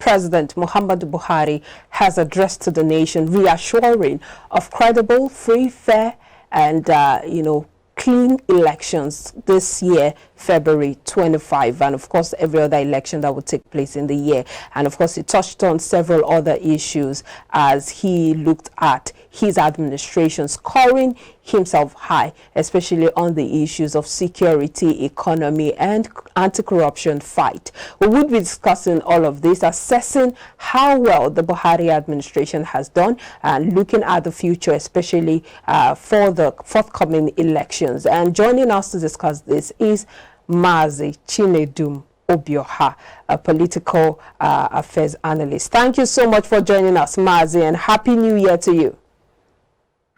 President Muhammadu Buhari has addressed to the nation, reassuring of credible, free, fair, and clean elections this year, February 25, and of course every other election that will take place in the year. And of course he touched on several other issues as he looked at his administration scoring himself high, especially on the issues of security, economy, and anti-corruption fight. We will be discussing all of this, assessing how well the Buhari administration has done, and looking at the future, especially for the forthcoming elections. And joining us to discuss this is Mazi Chinedum Obioha, a political affairs analyst. Thank you so much for joining us, Mazi, and Happy New Year to you.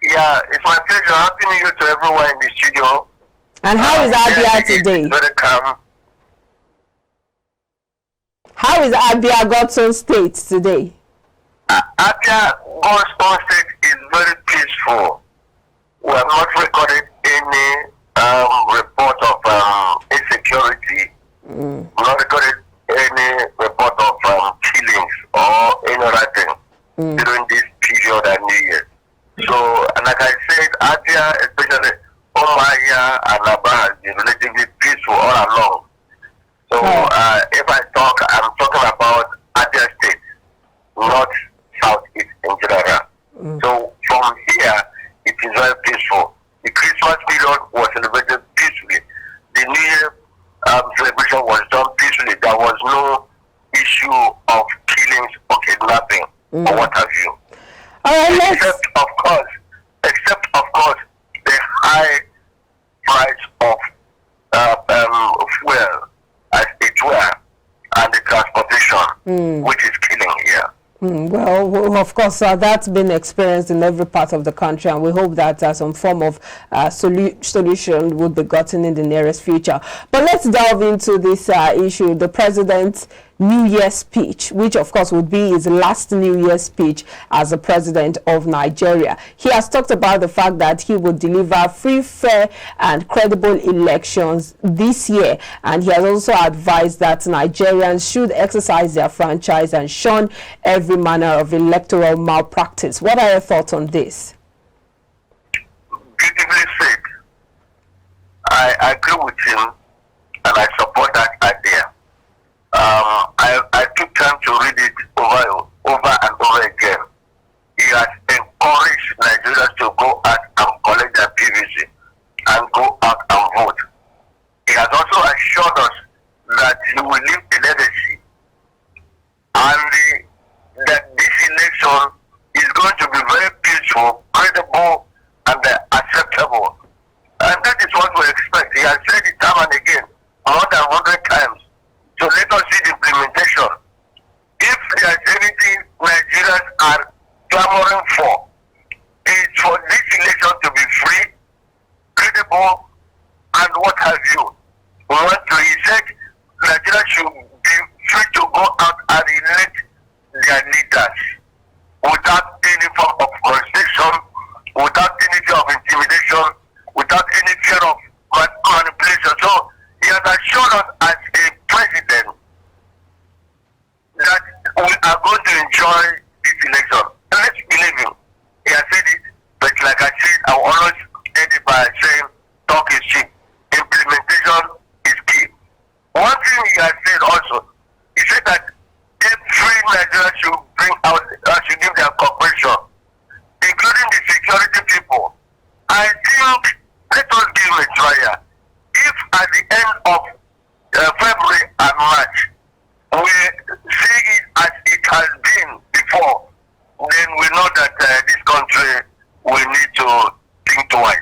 Yeah, it's my pleasure. Happy New Year to everyone in the studio. And how is Abia today? Welcome. How is Abia Godson State today? Abia Godson State is very peaceful. We have not recorded any report of insecurity. We have not recorded any report of killings or any other thing during this period and New Year. So, and like I said, Abia, especially Omaya and Aba, has been relatively peaceful all along. So, if I talk, I'm talking about Abia State, not Southeast in general. So, from here, it is very peaceful. The Christmas period was celebrated peacefully. The New Year celebration was done peacefully. There was no issue of killings or kidnapping or what have you. Except of course, the high price of fuel as it were, and the transportation, which is killing here. Well, of course, that's been experienced in every part of the country, and we hope that some form of solution would be gotten in the nearest future. But let's delve into this issue, the president's New Year speech, which of course would be his last New Year speech as the president of Nigeria. He has talked about the fact that he would deliver free, fair, and credible elections this year, and he has also advised that Nigerians should exercise their franchise and shun every manner of electoral malpractice. What are your thoughts on this? Beautifully said. I agree with him, and I support that idea. I took time to read it over and over again. He has encouraged Nigerians to go out and collect their PVC and go out and vote. He has also assured us that he will leave a legacy, and that this election is going to be very peaceful, credible, and acceptable. And that is what we expect. He has said it time and again, more than 100 times. So let us see the implementation. If there is anything Nigerians are clamoring for, it's for this election to be free, credible, and what have you. We want to, he said, Nigerians should be free to go out and elect their leaders without any form of restriction, without any fear of intimidation, without any fear of manipulation. So he has assured us as a president that we are going to enjoy this election. And let's believe him. He has said it, but like I said, I will always end it by saying, talk is cheap. Implementation is key. One thing he has said also, he said that every Nigerian should bring out, should give their cooperation, including the security people. I think, let us give him a trial. If at the end of February and March, we see it as it has been before, then we know that this country will need to think twice.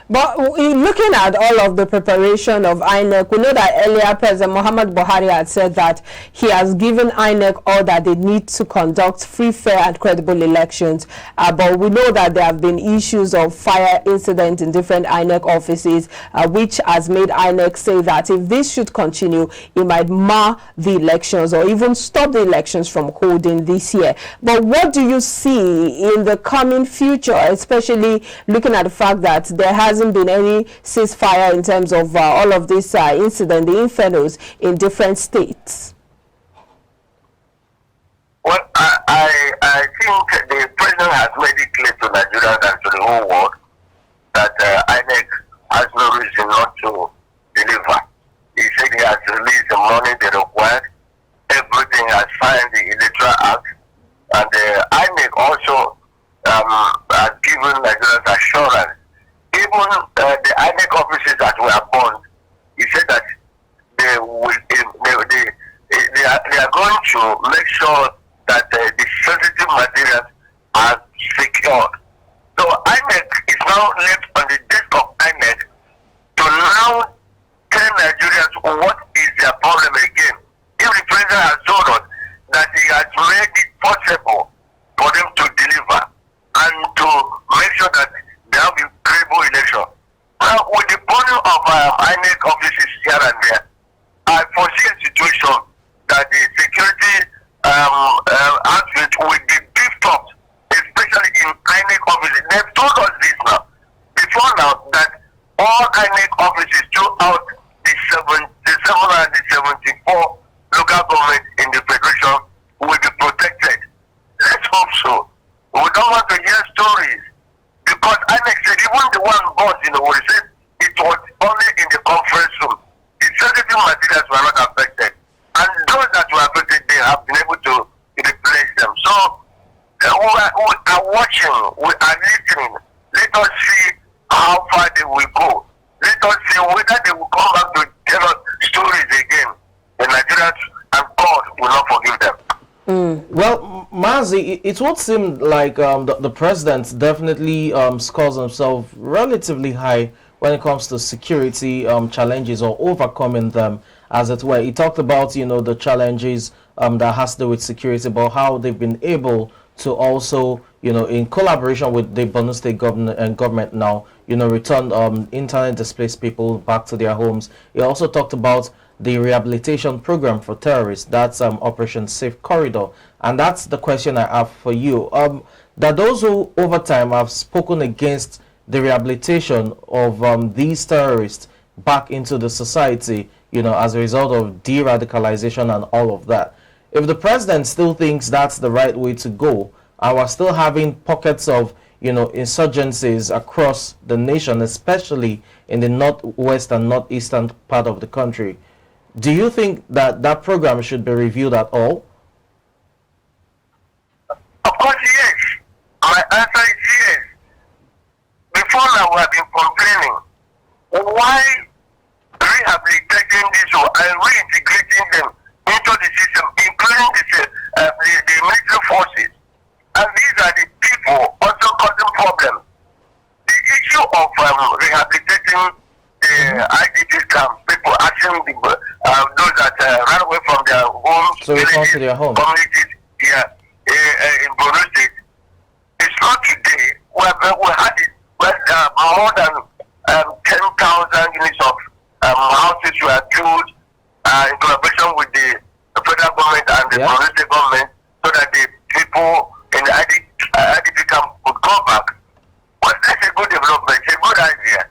But looking at all of the preparation of INEC, we know that earlier President Muhammadu Buhari had said that he has given INEC all that they need to conduct free, fair, and credible elections. But we know that there have been issues of fire incident in different INEC offices, which has made INEC say that if this should continue, it might mar the elections or even stop the elections from holding this year. But what do you see in the coming future, especially looking at the fact that there hasn't been any ceasefire in terms of all of this incident, the infernos in different states? are going to make sure that the sensitive materials are secured. So INEC is now left on the desk of INEC to now tell Nigerians what is their problem again. If the president has told us that he has made it possible for them to deliver and to make sure that there will be credible election. Now, with the burning of INEC offices here and there, I foresee a situation that the security outfit will be beefed up, especially in INEC offices. They've told us this now, before now, that all INEC offices throughout the 774 local governments in the federation will be protected. Let's hope so. We don't want to hear stories, because INEC said even the one boss in the world said it was only in the conference room. The sensitive materials were not affected, and those that were affected, they have been able to replace them. So we are watching, we are listening. Let us see how far they will go. Let us see whether they will come back to tell us stories again. The Nigerians and God will not forgive them. Well, Mazi, it would seem like the president definitely scores himself relatively high when it comes to security challenges, or overcoming them, as it were. He talked about, the challenges that has to do with security, but how they've been able to also, in collaboration with the Borno State government now, return internet displaced people back to their homes. He also talked about the rehabilitation program for terrorists. That's Operation Safe Corridor. And that's the question I have for you. That those who over time have spoken against the rehabilitation of these terrorists back into the society, as a result of de-radicalization and all of that. If the president still thinks that's the right way to go, and we're still having pockets of insurgencies across the nation, especially in the northwest and northeastern part of the country, do you think that that program should be reviewed at all? Of course, yes. My answer is yes. Before now, we have been complaining. Why rehabilitating these and reintegrating them into the system, including the military forces? And these are the people also causing problems. The issue of rehabilitating the IDP camps, people asking those that ran away from their homes, so villages, to their home. Communities here in Borno State. It's not today. We had it more than 10,000 units of houses were built in collaboration with the federal government and the Borno State government, so that the people in the IDP camp could go back. Well, that's a good development, it's a good idea.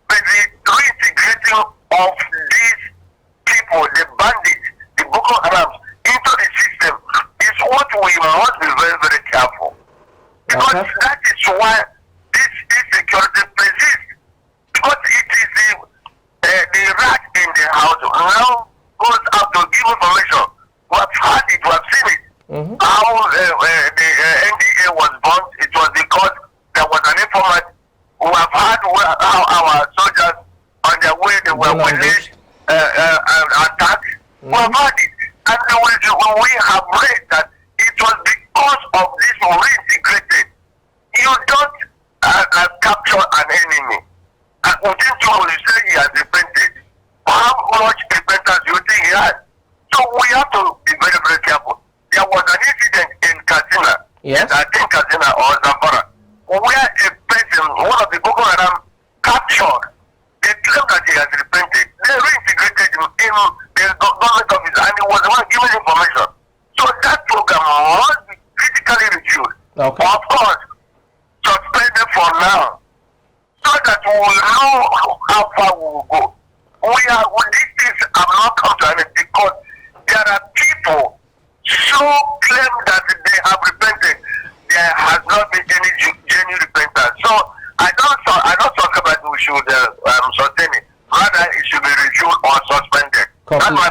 But the reintegrating of these people, the bandits, the Boko Haram, into the system is what we must be very, very careful. Because that is why this insecurity persists. Because it is the rat in the house now goes out to give information. We have heard it, we have seen it. How the NDA was born, it was because there was an informant. We have heard how our soldiers on their way, they were released, attacked. We have heard it. And we have read that it was because of this reintegrated. You don't capture an enemy. And within 2 months, you say he has repented. How much repentance do you think he has? So we have to be very, very careful. There was an incident in Katsina, I think Katsina or Zamfara, where a person, one of the Boko Haram, captured. They claimed that he has repented. They reintegrated him in the government office, and he was the one giving information. So that program must be critically reviewed. Okay. Of course, suspended for now, so that we will know how far we will go. These things have not come to an end, because there are people so claim that they have repented. There has not been any genuine repentance. So I don't talk about we should sustain it. Rather, it should be reviewed or suspended. That's my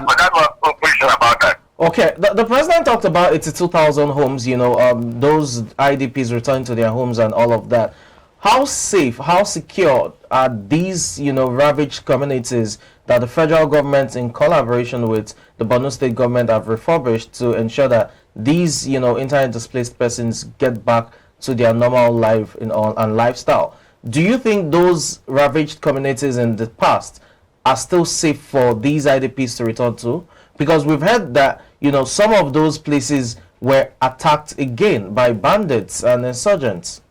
conclusion about that. Okay, the president talked about 82,000 homes, those IDPs returning to their homes and all of that. How safe, how secure are these, ravaged communities that the federal government, in collaboration with the Borno State government, have refurbished to ensure that these, internet displaced persons get back to their normal life and lifestyle? Do you think those ravaged communities in the past are still safe for these IDPs to return to? Because we've heard that, some of those places were attacked again by bandits and insurgents.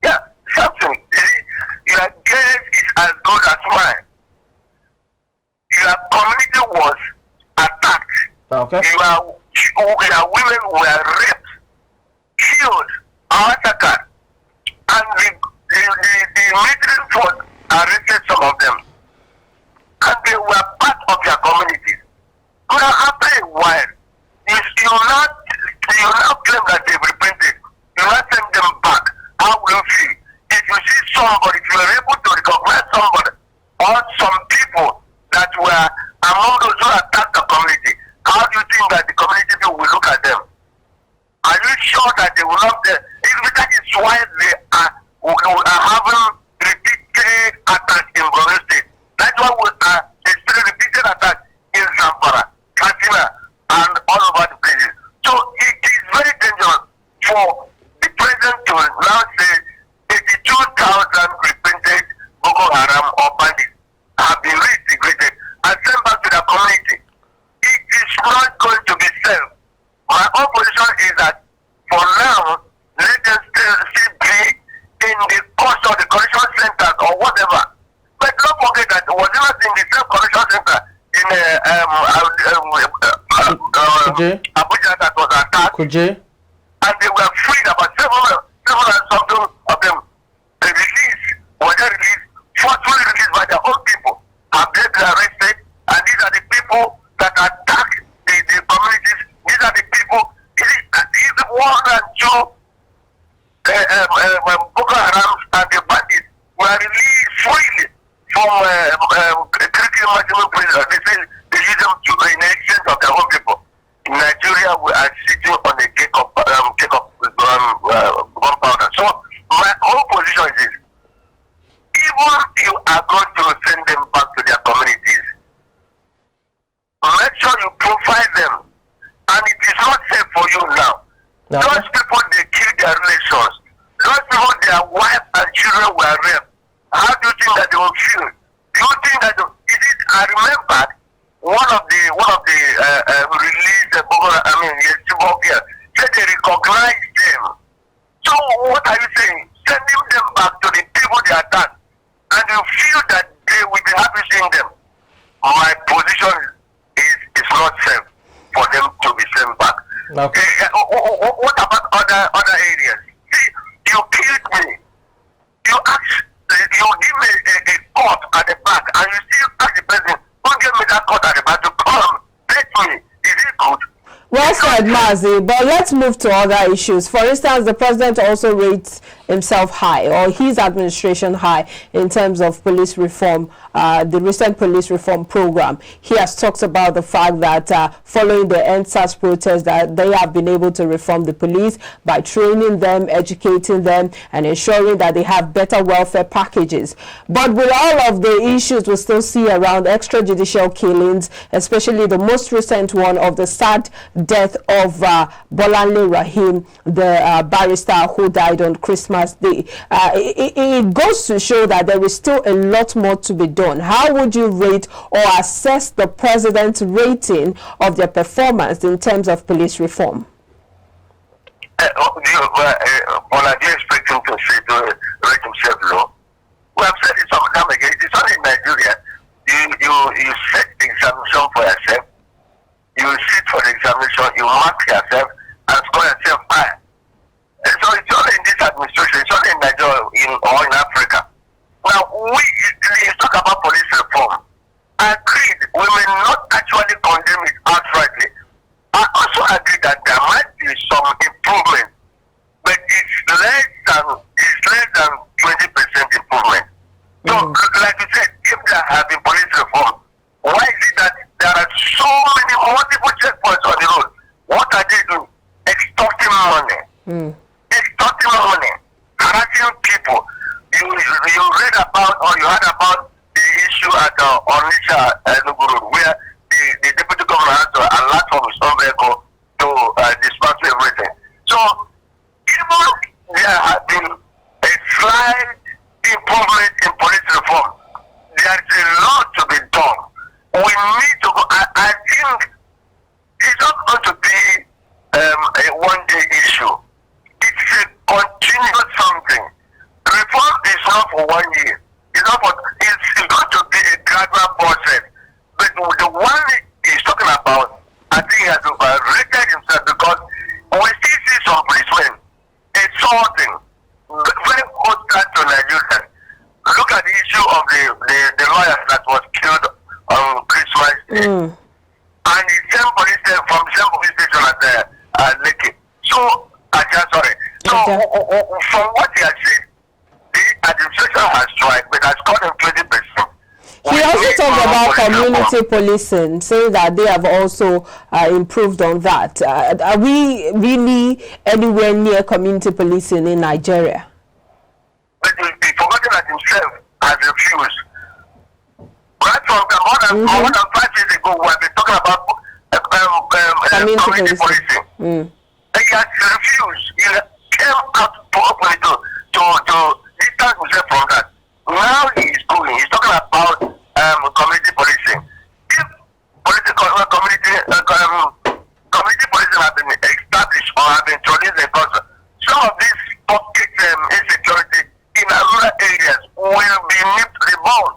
Yeah, something. Your guess is as good as mine. Your community was attacked. Okay. Your women were raped, killed, massacred, and the military force arrested some of them. And they were part of their communities. But after a while, you not claim that they've repented. You not send them back. How will you feel? If you see somebody, if you are able to recognize somebody or some people that were among those who attacked the community, how do you think that the community people will look at them? Are you sure that they will not? That is why they are having repeated attacks in Borno State. That's why we are still repeated attacks in Zamfara, Katsina, and all over the places. So it is very dangerous for the president to now say 82,000 repented Boko Haram or bandits have been reintegrated and sent back to the community. It is not going to be safe. My own position is that for now, let them still be in the course of the correction centers or whatever. But don't forget that it was not in the same correction center in Abuja that was attacked. And they were freed, about 700 something of them. The release, forcefully released by their own people, have been arrested. And these are the people that attack the communities. These are the people, these one and two Boko Haram and the bandits were released freely from critical maximum prison. They use them in exchange of their own people. In Nigeria, we are sitting on the cake of gunpowder. So my whole position is this: even if you are going to send them back to their communities, make sure you profile them. And it is not safe for you now. No. Those people, they killed their relations. Those people, their wives and children were raped. How do you think that they will feel? Do you think that I remember one of the released Chibok said they recognized them. So what are you saying? Sending them back to the people they attacked, and you feel that they will be happy seeing them. My position is not safe for them to be sent back. Okay. What about other areas? See, you killed me. You give me a cut at the back, and you still ask the person, don't give me that cut at the back to come, take me. Is it good? Well said, Mazi, but let's move to other issues. For instance, the president also rates himself high, or his administration high, in terms of police reform, the recent police reform program. He has talked about the fact that following the NSAS protest, that they have been able to reform the police by training them, educating them, and ensuring that they have better welfare packages. But with all of the issues we still see around extrajudicial killings, especially the most recent one of the sad death of Bolanle Rahim, the barrister who died on Christmas Day, it goes to show that there is still a lot more to be done. How would you rate or assess the president's rating of their performance in terms of police reform? Bolanle is expecting to say to rate himself low. We have said it some time again. It's only in Nigeria. You set the examination for yourself. You sit for the examination, you mark yourself, and score yourself high. And so it's only in this administration, it's only in Nigeria or in Africa. Now, we talk about police reform. I agree, we may not actually condemn it outrightly. I also agree that there might be some improvement, but it's less than 20% improvement. So, like you said, if there have been police reform, why is it that there are so many multiple checkpoints on the road? What are they doing? Extorting money. Extorting money. Harassing rated himself because we still see some policemen insulting, very hostile to Nigerians. Look at the issue of the lawyer that was killed on Christmas Day. And the same police station from the same police station at Lekki. So, sorry. So, from what he has said, the administration has tried, but has got him 20%. He also talked about community policing, saying that they have also improved on that. Are we really anywhere near community policing in Nigeria? But he forgotten that himself has refused. Right from more than 5 years ago, we have been talking about community policing. And he has refused. He came out openly to distance himself from that. Now he is going. He's talking about community policing. If community policing have been established or have been introduced in culture, some of these pocket insecurity in rural areas will be nipped rebound.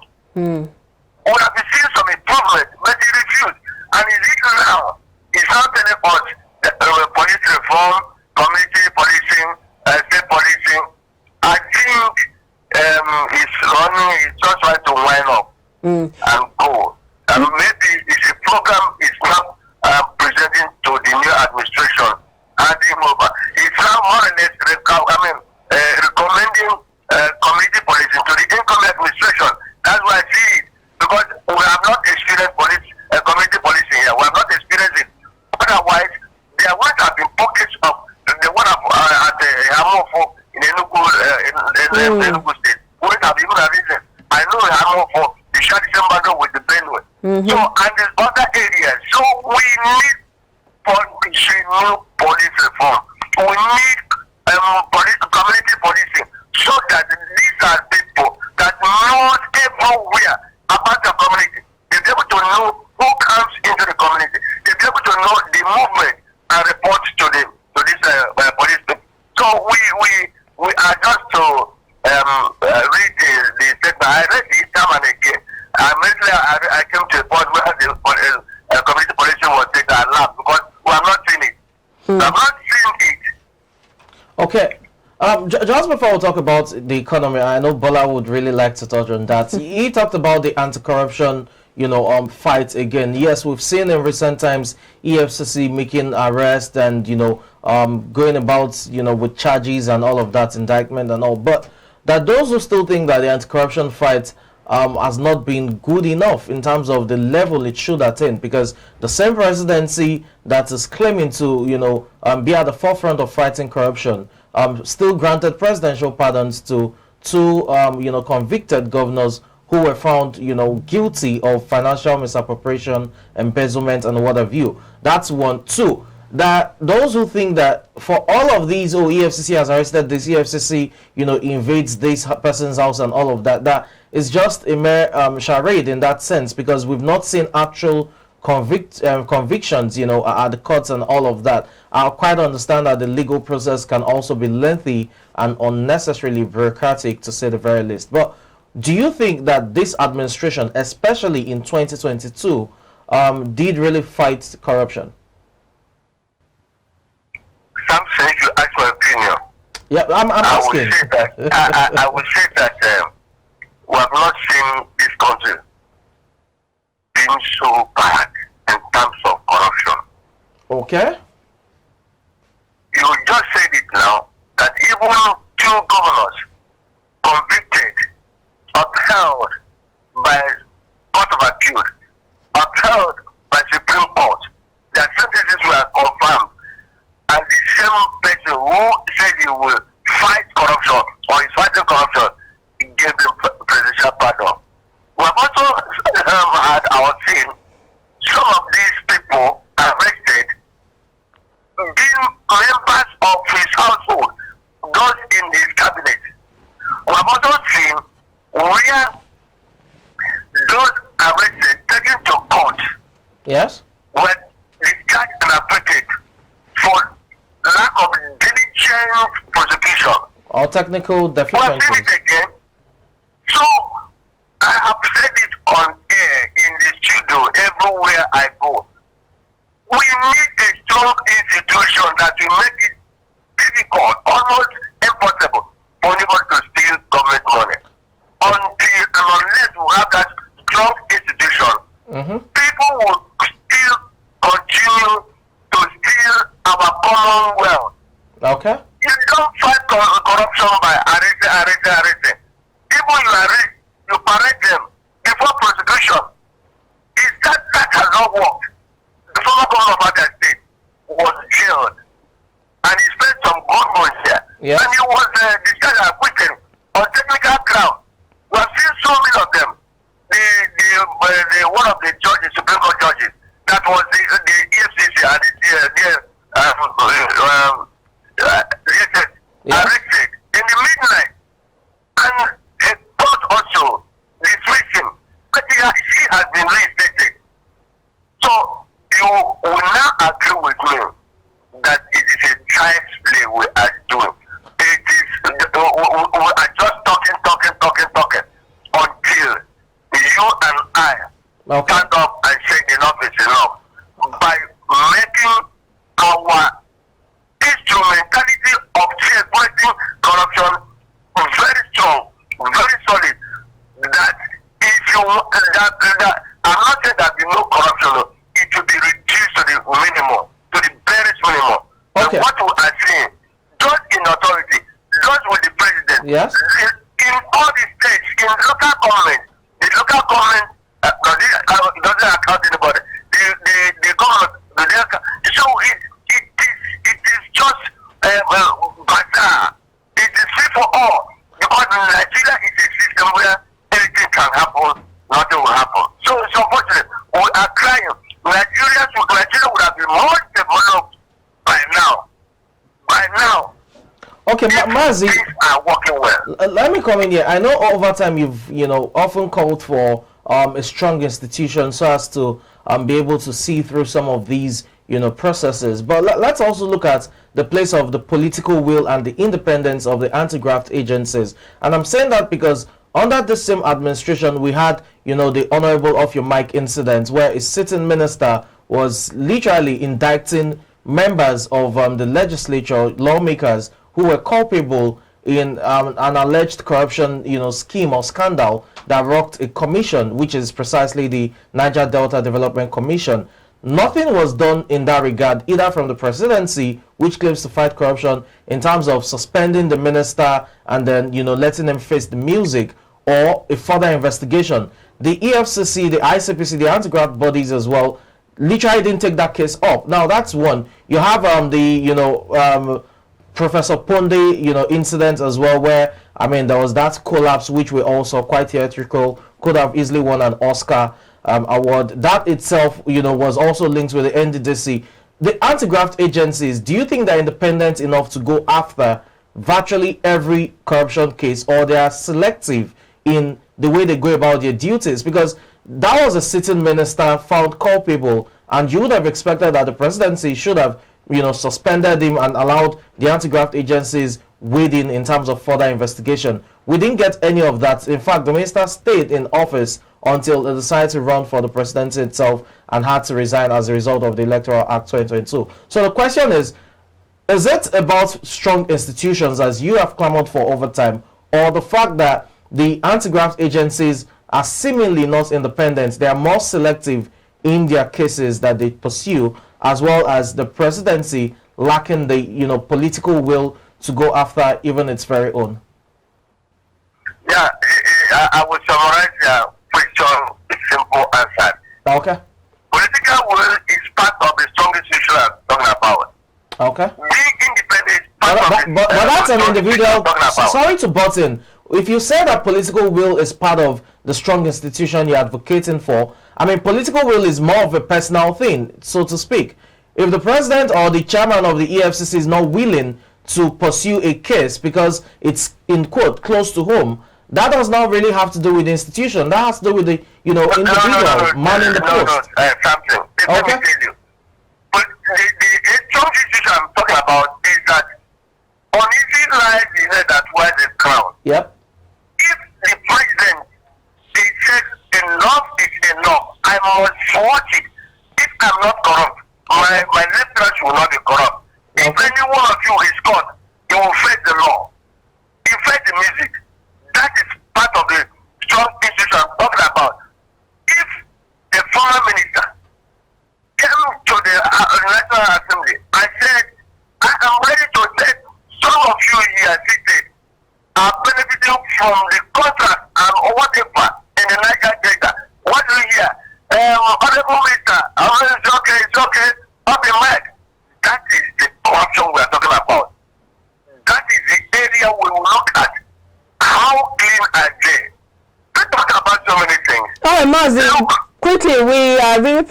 We have been seeing some improvement, but he refused. And he's now telling us that police reform, community policing, state policing. I think he's just trying to wind up and go. And maybe it's a program is now presenting to the new administration, handing over. It's now more or less recommending community policing to the incoming administration. That's why I see it, because we have not experienced community policing here. We have not experienced it. Otherwise, there would have been pockets of the one at the Hamofo in Enugu State. We have even a reason. I know Hamofo, the shot is with the Benue. So, and there's other areas. So, we need police reform. We need community policing, so that these are people that know everywhere about the community. They'll be able to know who comes into the community. They'll be able to know the movement and report to this police people. So we are just to read the statement. I read it time and again. Immediately I came to a point where the community policing was taken and laughed, because we have not seen it. We have not seen it. Okay. Just before we talk about the economy, I know Bola would really like to touch on that. He talked about the anti-corruption, fight again. Yes, we've seen in recent times EFCC making arrests and, going about, with charges and all of that, indictment and all. But that those who still think that the anti-corruption fight has not been good enough in terms of the level it should attain, because the same presidency that is claiming to, be at the forefront of fighting corruption, still granted presidential pardons to two, convicted governors who were found, guilty of financial misappropriation, embezzlement, and what have you. That's one. Two, that those who think that for all of these, EFCC has arrested this, EFCC, invades this person's house and all of that, that is just a mere charade in that sense, because we've not seen actual convictions, at the courts and all of that. I quite understand that the legal process can also be lengthy and unnecessarily bureaucratic, to say the very least. But do you think that this administration, especially in 2022, did really fight corruption? Something you ask my opinion. Yeah, I'm asking. I would say that we have not seen this country being so bad in terms of corruption. Okay. You just said it now, that even two governors convicted, upheld by Court of Appeal, upheld by Supreme Court, their sentences were confirmed, and the same person who said he will fight corruption or is fighting corruption gave them presidential pardon. We have also had our seen some of these people arrested being members of his household, those in his cabinet. We have also seen where those arrested taken to court, Yes. were discharged and acquitted for lack of diligent prosecution. Or technical We have seen deficiencies. it again. So I have said it on air, in the studio, everywhere I go. We need a strong that will make it difficult, almost impossible, for anybody to steal government money. Until and unless we have that strong institution, people will still continue to steal our commonwealth. Okay. You don't fight corruption by arresting. People you arrest, you parade them before prosecution. Is that has not worked? The former governor of Abia State was jailed, and he spent some good months there. Yeah. And he was discharged and acquitted on technical ground. We have seen so many of them. The one of the judges, Supreme Court judges, that was the EFCC and arrested in the midnight, and a court also dismissed him. But she has been reinstated. So you will now agree with me that it is a child's play we are doing. It is we are just talking until you and I stand up and say enough is enough by making our instrumentality of fighting corruption very strong, very solid. That if you that I'm not saying that there no corruption, it will be reduced to the minimum, to the barest minimum. Okay. And what we are seeing, those in authority, those with the president, Yes. in all the states, in local government, the local government doesn't account anybody. The government, so it is just bazaar. It is free for all, because Nigeria is a system where anything can happen, nothing will happen. So it's unfortunate. We are crying. Nigeria would have been more developed by now. Okay, Mazi, Things are working well. let me come in here. I know over time you've often called for a strong institution so as to be able to see through some of these processes. But let's also look at the place of the political will and the independence of the anti-graft agencies. And I'm saying that because under the same administration, we had the Honorable Off Your Mic incident, where a sitting minister was literally indicting members of the legislature, lawmakers, who were culpable in an alleged corruption scheme or scandal that rocked a commission, which is precisely the Niger Delta Development Commission. Nothing was done in that regard, either from the presidency, which claims to fight corruption, in terms of suspending the minister and then letting them face the music, or a further investigation. The EFCC, the ICPC, the anti-graft bodies as well, literally didn't take that case up. Now that's one. You have Professor Ponde, incident as well, where there was that collapse, which we also quite theatrical, could have easily won an Oscar award. That itself, was also linked with the NDDC. The anti-graft agencies, do you think they're independent enough to go after virtually every corruption case, or they are selective in the way they go about their duties? Because that was a sitting minister found culpable, and you would have expected that the presidency should have suspended him and allowed the anti-graft agencies within in terms of further investigation. We didn't get any of that. In fact, the minister stayed in office until they decided to run for the presidency itself and had to resign as a result of the Electoral Act 2022. So the question is it about strong institutions, as you have clamored for over time, or the fact that the anti-graft agencies are seemingly not independent, they are more selective in their cases that they pursue, as well as the presidency lacking the political will to go after even its very own? Yeah, I will summarize your question with simple answer. Okay. Political will is part of the strongest issue I'm talking about. Okay. Being independent is part of But that's an individual. Sorry. Sorry to butt in. If you say that political will is part of the strong institution you're advocating for, political will is more of a personal thing, so to speak. If the president or the chairman of the EFCC is not willing to pursue a case because it's, in quote, close to home, that does not really have to do with the institution. That has to do with the individual manning the post. Something. Let me tell you. But the strong institution I'm talking about is that uneasy lies in it that wears the crown. Yep. If the president says enough is enough, I must watch it. If I'm not corrupt, my listeners will not be corrupt. The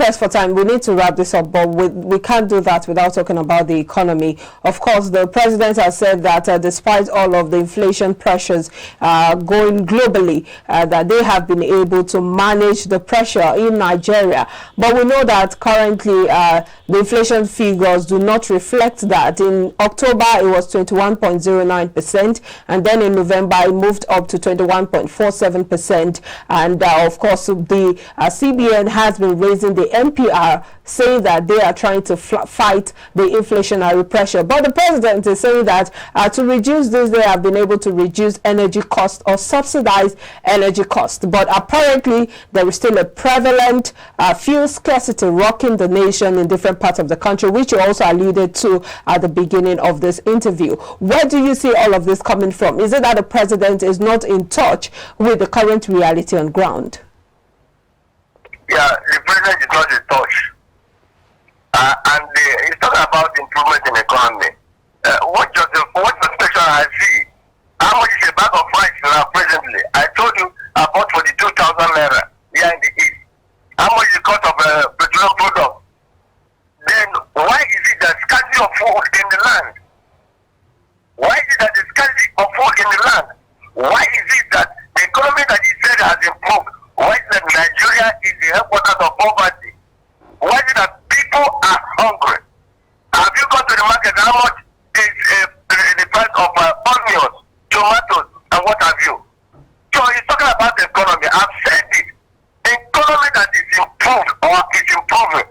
pressed for time. We need to wrap this up, but we can't do that without talking about the economy. Of course, the president has said that despite all of the inflation pressures going globally, that they have been able to manage the pressure in Nigeria. But we know that currently the inflation figures do not reflect that. In October, it was 21.09%, and then in November, it moved up to 21.47%. And of course, the CBN has been raising the MPR, saying that they are trying to fight the inflationary pressure. But the president is saying that to reduce this, they have been able to reduce energy cost or subsidize energy cost. But apparently, there is still a prevalent fuel scarcity rocking the nation in different parts of the country, which you also alluded to at the beginning of this interview. Where do you see all of this coming from? Is it that the president is not in touch with the current reality on ground? Yeah, the president is not in touch. And he's talking about improvement in the economy. What special I see? How much is a bag of rice now presently? I told you about 42,000 naira here in the east. How much is the cost of petroleum products? Then why is it that scarcity of food in the land? Why is it that the scarcity of food in the land? Why is it that the economy that he said has improved? Why is it that Nigeria is the headquarters of poverty? Why is it that people are hungry? Have you gone to the market? How much is the price of onions, tomatoes, and what have you? So he's talking about the economy. I've said it. The economy that is improved or is improving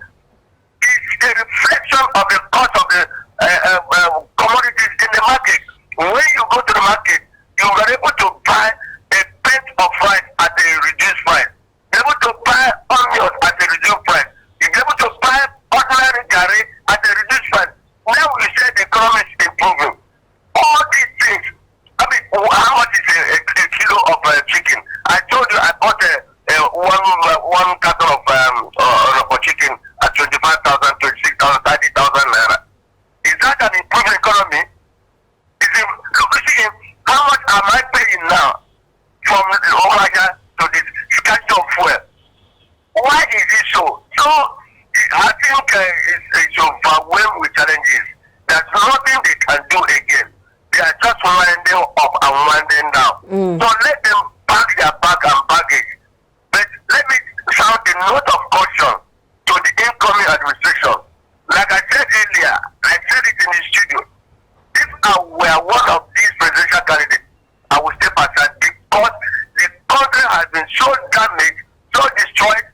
is a reflection of the cost of the commodities in the market. When you go to the market, you are able to buy a pint of rice at a reduced price. You're able to buy onions at a reduced price. You're able to buy ordinary garri at a reduced price. Now we say the economy is improving. All these things, I mean, how much is a kilo of chicken? I told you I bought one carton of chicken at 25,000, 26,000, 30,000 naira. Is that an improving economy? How much am I paying now from the Omega to the scarcity of fuel? Why is it so? So I think it's overwhelmed with challenges. There's nothing they can do again. They are just winding up and winding down. So let them pack their bag and baggage. But let me sound a note of caution to the incoming administration. Like I said earlier, I said it in the studio. If I were one of these presidential candidates, I would step aside because the country has been so damaged, so destroyed,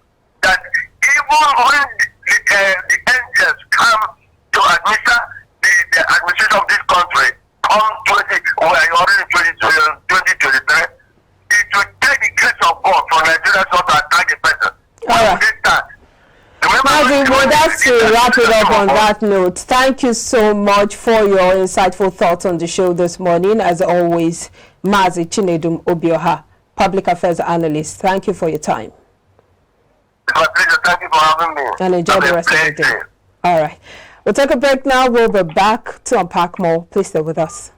that even when the angels come to administer the administration of this country, we are already in 2023, it will take the grace of God for Nigeria to attack the person. All right. Mazi, we'd like to wrap it up on that note. Thank you so much for your insightful thoughts on the show this morning. As always, Mazi Chinedum Obioha, Public Affairs Analyst. Thank you for your time. It's my pleasure. Thank you for having me. And enjoy the rest of the day. All right. We'll take a break now. We'll be back to unpack more. Please stay with us.